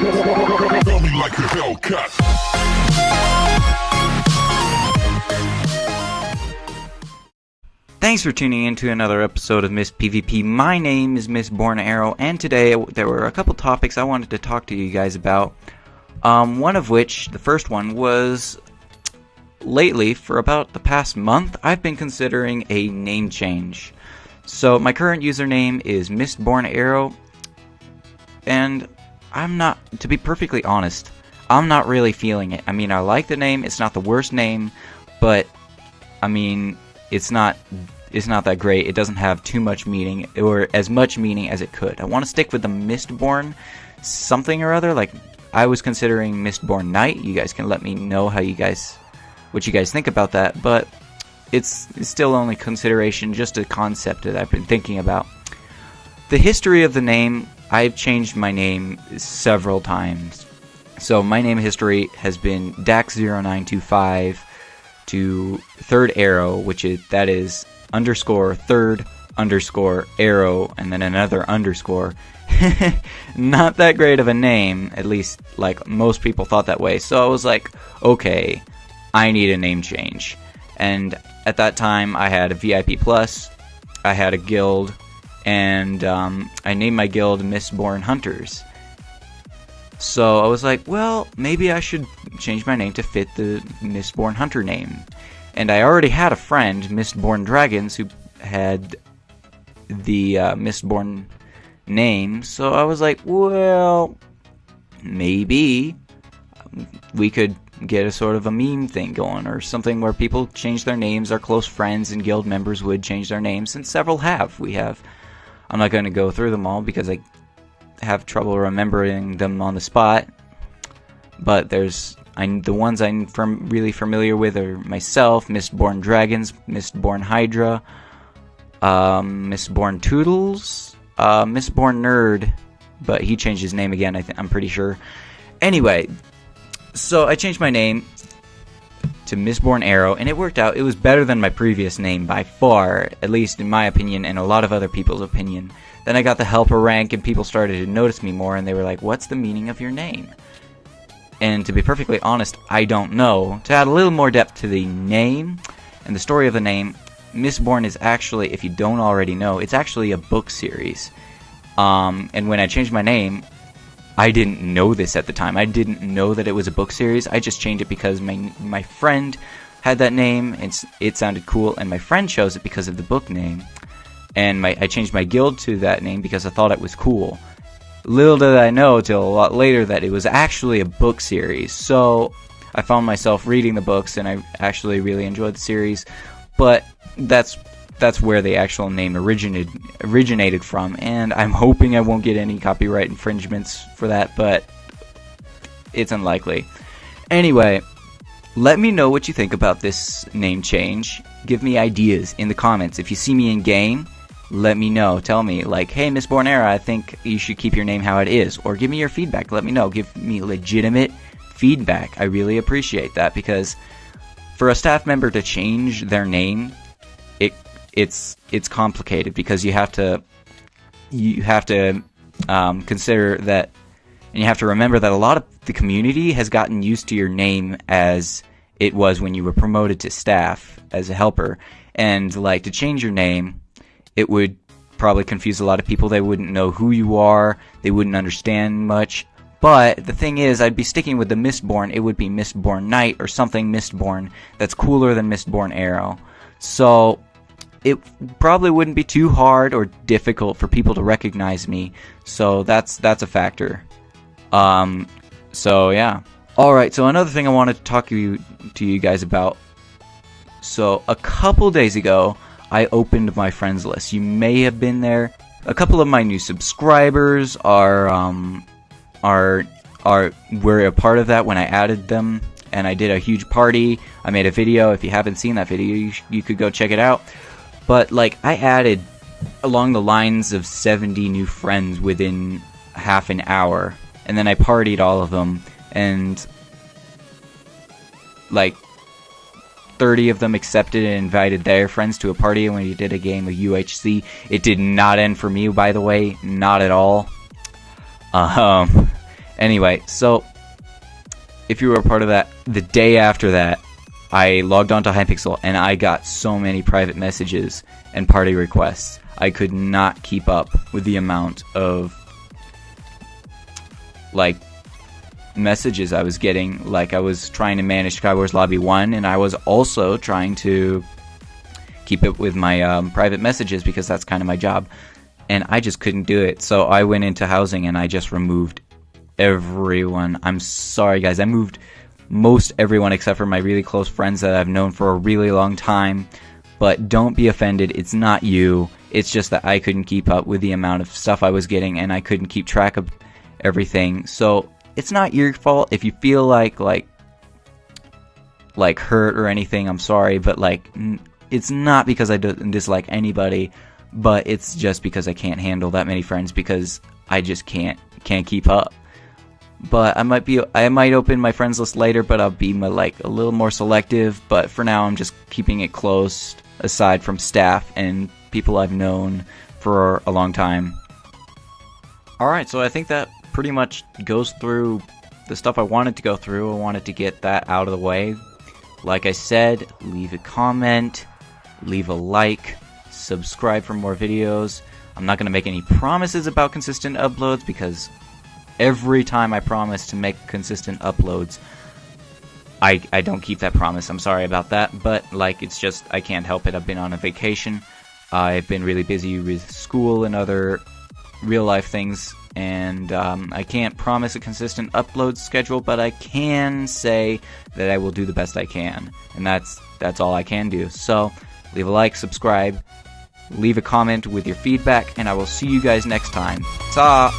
Feel me like a Hellcat. Thanks for tuning in to another episode of Miss PvP. My name is Mistborn Arrow, and today there were a couple topics I wanted to talk to you guys about. One of which, the first one, was lately, for about the past month, I've been considering a name change. So my current username is Mistborn Arrow, and to be perfectly honest, I'm not really feeling it. I mean, I like the name, it's not the worst name, but, I mean, it's not that great. It doesn't have too much meaning, or as much meaning as it could. I want to stick with the Mistborn something or other. Like, I was considering Mistborn Knight. You guys can let me know what you guys think about that, but it's still only consideration, just a concept that I've been thinking about. The history of the name, I've changed my name several times. So my name history has been Dax0925 to Third Arrow, that is underscore third underscore arrow and then another underscore. Not that great of a name, at least like most people thought that way. So I was like, okay, I need a name change. And at that time I had a VIP Plus, I had a guild, and I named my guild Mistborn Hunters. So I was like, well, maybe I should change my name to fit the Mistborn Hunter name. And I already had a friend, Mistborn Dragons, who had the Mistborn name. So I was like, well, maybe we could get a sort of a meme thing going, or something where people change their names. Our close friends and guild members would change their names, and several have. I'm not going to go through them all because I have trouble remembering them on the spot, but the ones I'm really familiar with are myself, Mistborn Dragons, Mistborn Hydra, Mistborn Toodles, Mistborn Nerd, but he changed his name again, I'm pretty sure. Anyway, so I changed my name to Mistborn Arrow, and it worked out. It was better than my previous name by far, at least in my opinion and a lot of other people's opinion. Then I got the helper rank, and people started to notice me more, and they were like, what's the meaning of your name? And to be perfectly honest, I don't know. To add a little more depth to the name and the story of the name, Mistborn is actually, if you don't already know, it's actually a book series. And when I changed my name, I didn't know this at the time. I didn't know that it was a book series. I just changed it because my friend had that name, and it sounded cool, and my friend chose it because of the book name. And I changed my guild to that name because I thought it was cool. Little did I know till a lot later that it was actually a book series. So I found myself reading the books, and I actually really enjoyed the series. But that's where the actual name originated from, and I'm hoping I won't get any copyright infringements for that, but it's unlikely. Anyway, let me know what you think about this name change. Give me ideas in the comments. If you see me in game, let me know. Tell me, like, hey, Mistborn Arrow, I think you should keep your name how it is. Or give me your feedback. Let me know. Give me legitimate feedback. I really appreciate that, because for a staff member to change their name, it's complicated, because you have to consider that, and you have to remember that a lot of the community has gotten used to your name as it was when you were promoted to staff as a helper, and like to change your name, it would probably confuse a lot of people. They wouldn't know who you are, they wouldn't understand much. But the thing is, I'd be sticking with the Mistborn. It would be Mistborn Knight or something Mistborn that's cooler than Mistborn Arrow. So it probably wouldn't be too hard or difficult for people to recognize me. So that's a factor. So yeah. Alright, so another thing I wanted to talk to you guys about. So a couple days ago, I opened my friends list. You may have been there. A couple of my new subscribers were a part of that when I added them, and I did a huge party. I made a video. If you haven't seen that video, you could go check it out. But like, I added along the lines of 70 new friends within half an hour, and then I partied all of them, and like 30 of them accepted and invited their friends to a party when we did a game of UHC. It did not end for me, by the way, not at all. Anyway, so if you were a part of that, the day after that, I logged on to Hypixel and I got so many private messages and party requests. I could not keep up with the amount of like messages I was getting. Like, I was trying to manage Skywars Lobby 1, and I was also trying to keep it with my private messages, because that's kind of my job, and I just couldn't do it. So I went into housing and I just removed everyone. I'm sorry guys, I moved most everyone except for my really close friends that I've known for a really long time. But don't be offended, it's not you. It's just that I couldn't keep up with the amount of stuff I was getting, and I couldn't keep track of everything. So it's not your fault if you feel like hurt or anything. I'm sorry, but like, it's not because I dislike anybody, but it's just because I can't handle that many friends, because I just can't keep up. But I might open my friends list later, but I'll be a little more selective. But for now, I'm just keeping it close, aside from staff and people I've known for a long time. Alright, so I think that pretty much goes through the stuff I wanted to go through. I wanted to get that out of the way. Like I said, leave a comment, leave a like, subscribe for more videos. I'm not going to make any promises about consistent uploads, because every time I promise to make consistent uploads, I don't keep that promise. I'm sorry about that, but like, it's just, I can't help it. I've been on a vacation. I've been really busy with school and other real life things, and I can't promise a consistent upload schedule, but I can say that I will do the best I can, and that's all I can do. So leave a like, subscribe, leave a comment with your feedback, and I will see you guys next time. Ta!